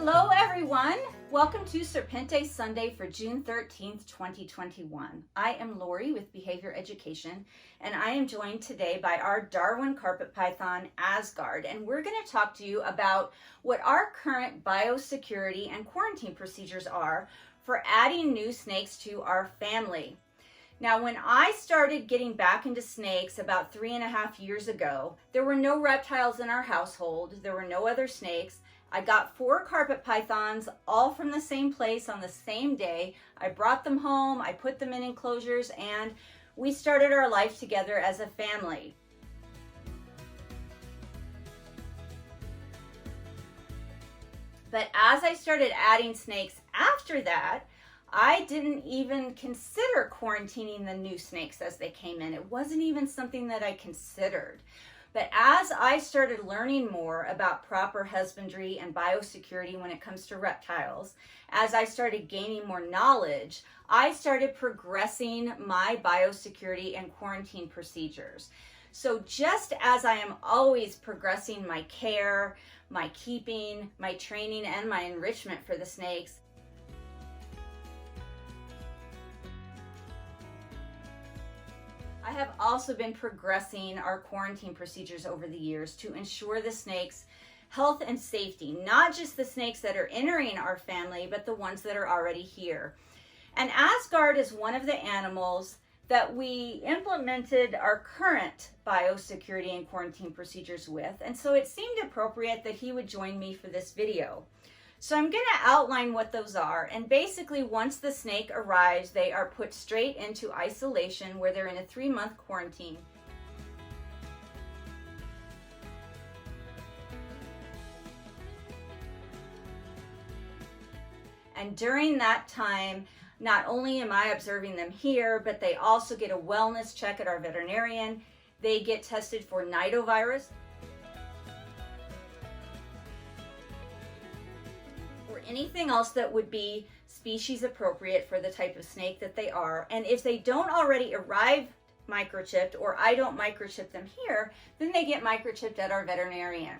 Hello everyone! Welcome to Serpente Sunday for June 13th, 2021. I am Lori with Behavior Education, and I am joined today by our Darwin carpet python, Asgard, and we're going to talk to you about what our current biosecurity and quarantine procedures are for adding new snakes to our family. Now, when I started getting back into snakes about 3.5 years ago, there were no reptiles in our household. There were no other snakes. I got 4 carpet pythons, all from the same place on the same day. I brought them home, I put them in enclosures, and we started our life together as a family. But as I started adding snakes after that, I didn't even consider quarantining the new snakes as they came in. It wasn't even something that I considered. But as I started learning more about proper husbandry and biosecurity when it comes to reptiles, as I started gaining more knowledge, I started progressing my biosecurity and quarantine procedures. So just as I am always progressing my care, my keeping, my training, and my enrichment for the snakes, I have also been progressing our quarantine procedures over the years to ensure the snakes' health and safety, not just the snakes that are entering our family, but the ones that are already here. And Asgard is one of the animals that we implemented our current biosecurity and quarantine procedures with, and so it seemed appropriate that he would join me for this video. So I'm going to outline what those are, and basically once the snake arrives, they are put straight into isolation where they're in a 3-month quarantine. And during that time, not only am I observing them here, but they also get a wellness check at our veterinarian. They get tested for nidovirus, anything else that would be species appropriate for the type of snake that they are. And if they don't already arrive microchipped, or I don't microchip them here, then they get microchipped at our veterinarian.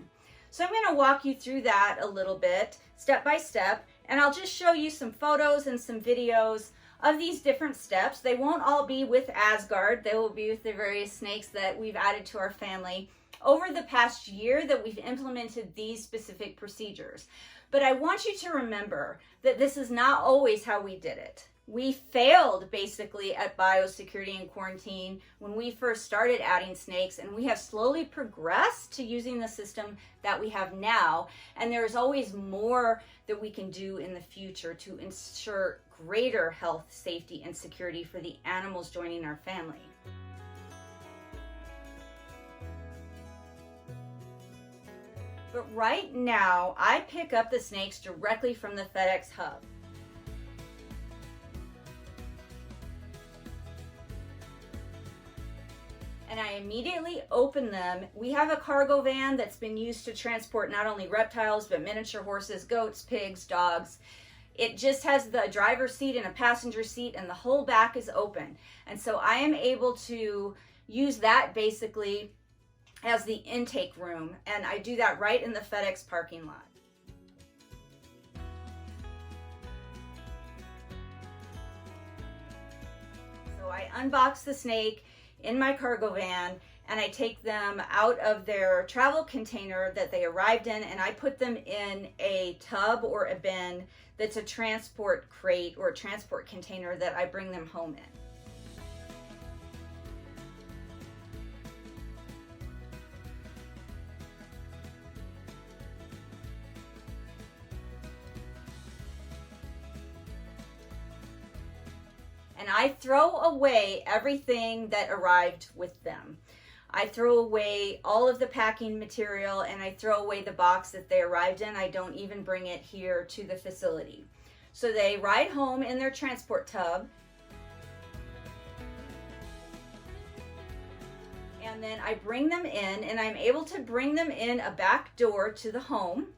So I'm going to walk you through that a little bit, step by step, and I'll just show you some photos and some videos of these different steps. They won't all be with Asgard. They will be with the various snakes that we've added to our family over the past year that we've implemented these specific procedures. But I want you to remember that this is not always how we did it. We failed basically at biosecurity and quarantine when we first started adding snakes, and we have slowly progressed to using the system that we have now. And there is always more that we can do in the future to ensure greater health, safety, and security for the animals joining our family. But right now, I pick up the snakes directly from the FedEx hub. And I immediately open them. We have a cargo van that's been used to transport not only reptiles, but miniature horses, goats, pigs, dogs. It just has the driver's seat and a passenger seat, and the whole back is open. And so I am able to use that basically as the intake room, and I do that right in the FedEx parking lot. So I unbox the snake in my cargo van, and I take them out of their travel container that they arrived in, and I put them in a tub or a bin that's a transport crate or a transport container that I bring them home in. And I throw away everything that arrived with them. I throw away all of the packing material, and I throw away the box that they arrived in. I don't even bring it here to the facility. So they ride home in their transport tub. And then I bring them in, and I'm able to bring them in a back door to the home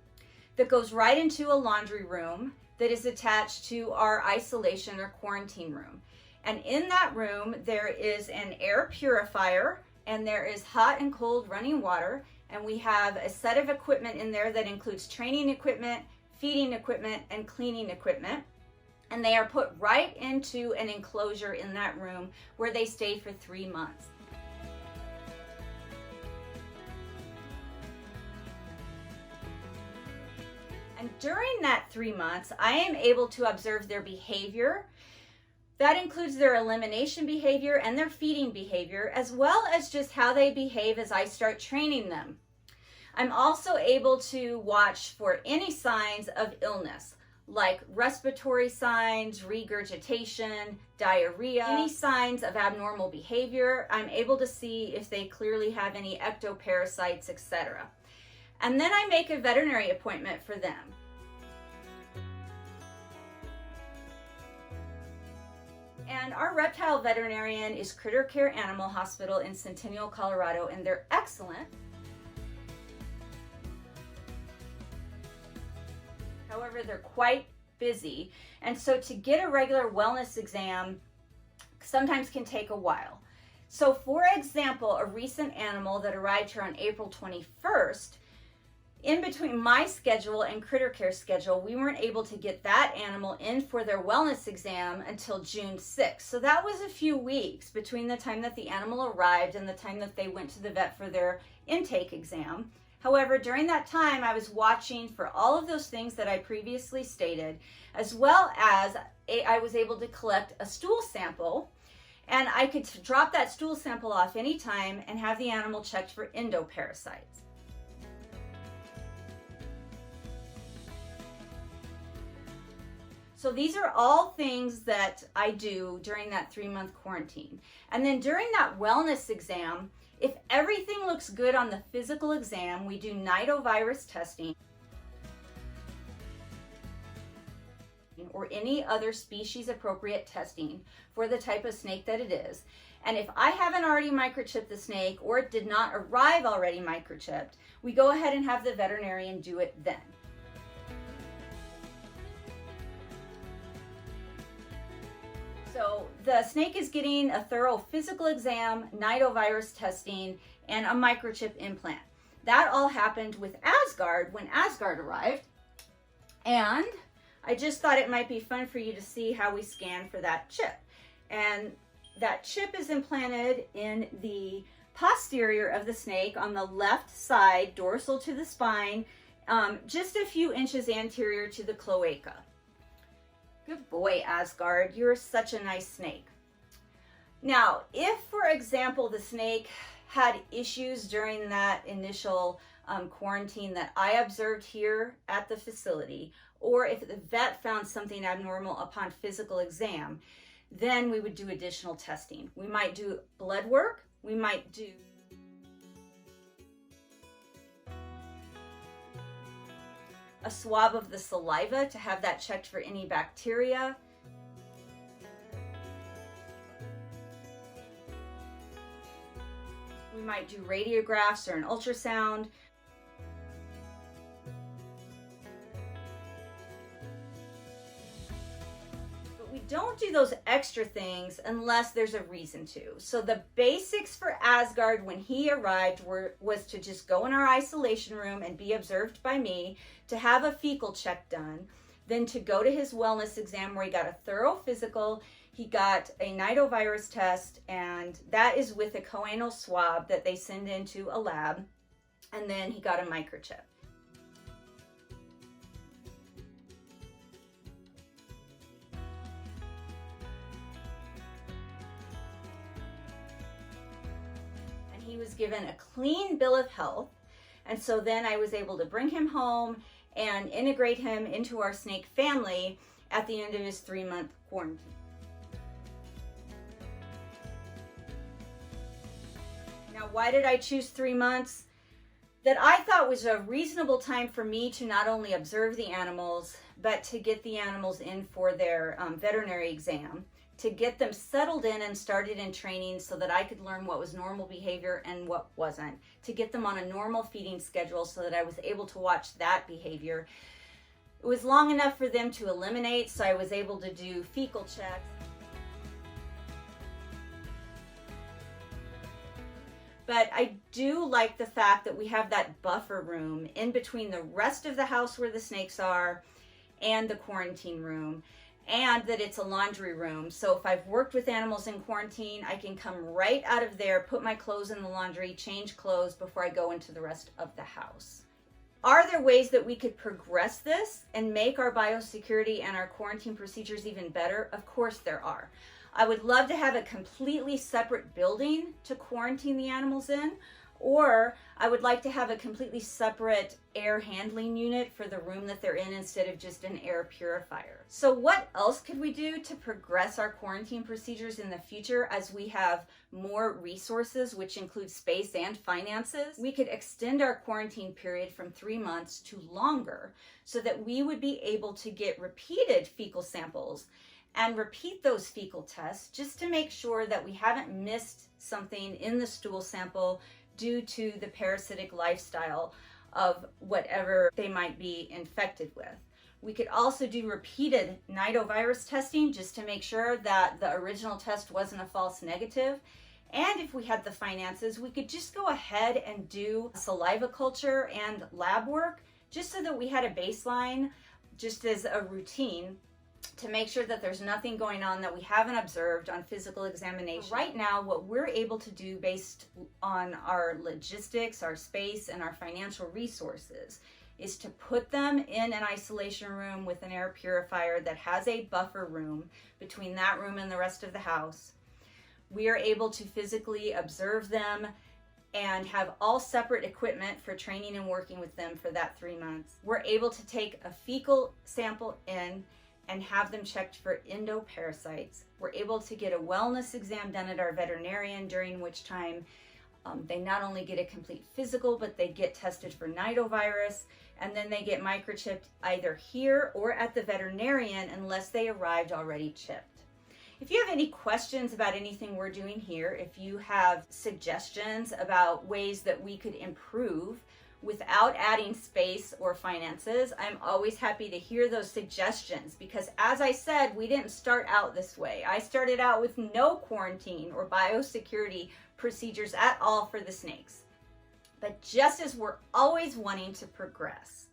that goes right into a laundry room that is attached to our isolation or quarantine room. And in that room, there is an air purifier, and there is hot and cold running water, and we have a set of equipment in there that includes training equipment, feeding equipment, and cleaning equipment. And they are put right into an enclosure in that room where they stay for 3 months. And during that 3 months, I am able to observe their behavior. That includes their elimination behavior and their feeding behavior, as well as just how they behave as I start training them. I'm also able to watch for any signs of illness, like respiratory signs, regurgitation, diarrhea, any signs of abnormal behavior. I'm able to see if they clearly have any ectoparasites, etc. And then I make a veterinary appointment for them. And our reptile veterinarian is Critter Care Animal Hospital in Centennial, Colorado, and they're excellent. However, they're quite busy, and so to get a regular wellness exam sometimes can take a while. So for example, a recent animal that arrived here on April 21st, in between my schedule and Critter Care schedule, we weren't able to get that animal in for their wellness exam until June 6th. So that was a few weeks between the time that the animal arrived and the time that they went to the vet for their intake exam. However, during that time, I was watching for all of those things that I previously stated, as well as I was able to collect a stool sample, and I could drop that stool sample off anytime and have the animal checked for endoparasites. So these are all things that I do during that 3-month quarantine. And then during that wellness exam, if everything looks good on the physical exam, we do nidovirus testing or any other species appropriate testing for the type of snake that it is. And if I haven't already microchipped the snake or it did not arrive already microchipped, we go ahead and have the veterinarian do it then. So the snake is getting a thorough physical exam, nidovirus testing, and a microchip implant. That all happened with Asgard when Asgard arrived. And I just thought it might be fun for you to see how we scan for that chip. And that chip is implanted in the posterior of the snake on the left side, dorsal to the spine, just a few inches anterior to the cloaca. Good boy, Asgard. You're such a nice snake. Now, if, for example, the snake had issues during that initial quarantine that I observed here at the facility, or if the vet found something abnormal upon physical exam, then we would do additional testing. We might do blood work. We might do a swab of the saliva to have that checked for any bacteria. We might do radiographs or an ultrasound. But we don't do those extra things unless there's a reason to. So the basics for Asgard when he arrived was to just go in our isolation room and be observed by me, to have a fecal check done, then to go to his wellness exam where he got a thorough physical, he got a nidovirus test, and that is with a choanal swab that they send into a lab, and then he got a microchip. And he was given a clean bill of health, and so then I was able to bring him home and integrate him into our snake family at the end of his 3-month quarantine. Now, why did I choose 3 months? That I thought was a reasonable time for me to not only observe the animals, but to get the animals in for their veterinary exam, to get them settled in and started in training so that I could learn what was normal behavior and what wasn't, to get them on a normal feeding schedule so that I was able to watch that behavior. It was long enough for them to eliminate, so I was able to do fecal checks. But I do like the fact that we have that buffer room in between the rest of the house where the snakes are and the quarantine room, and that it's a laundry room. So if I've worked with animals in quarantine, I can come right out of there, put my clothes in the laundry, change clothes before I go into the rest of the house. Are there ways that we could progress this and make our biosecurity and our quarantine procedures even better? Of course there are. I would love to have a completely separate building to quarantine the animals in, or I would like to have a completely separate air handling unit for the room that they're in instead of just an air purifier. So what else could we do to progress our quarantine procedures in the future as we have more resources, which include space and finances? We could extend our quarantine period from 3 months to longer so that we would be able to get repeated fecal samples and repeat those fecal tests just to make sure that we haven't missed something in the stool sample due to the parasitic lifestyle of whatever they might be infected with. We could also do repeated nidovirus testing just to make sure that the original test wasn't a false negative. And if we had the finances, we could just go ahead and do saliva culture and lab work just so that we had a baseline, just as a routine, to make sure that there's nothing going on that we haven't observed on physical examination. Right now, what we're able to do based on our logistics, our space, and our financial resources is to put them in an isolation room with an air purifier that has a buffer room between that room and the rest of the house. We are able to physically observe them and have all separate equipment for training and working with them for that 3 months. We're able to take a fecal sample in and have them checked for endoparasites. We're able to get a wellness exam done at our veterinarian, during which time they not only get a complete physical, but they get tested for nidovirus, and then they get microchipped either here or at the veterinarian unless they arrived already chipped. If you have any questions about anything we're doing here, if you have suggestions about ways that we could improve without adding space or finances, I'm always happy to hear those suggestions, because as I said, we didn't start out this way. I started out with no quarantine or biosecurity procedures at all for the snakes. But just as we're always wanting to progress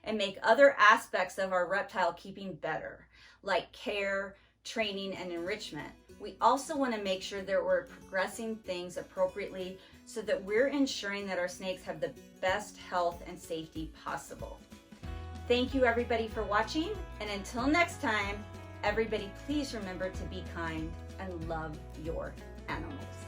and make other aspects of our reptile keeping better, like care, training, and enrichment, we also want to make sure that we're progressing things appropriately so that we're ensuring that our snakes have the best health and safety possible. Thank you everybody for watching, and until next time, everybody please remember to be kind and love your animals.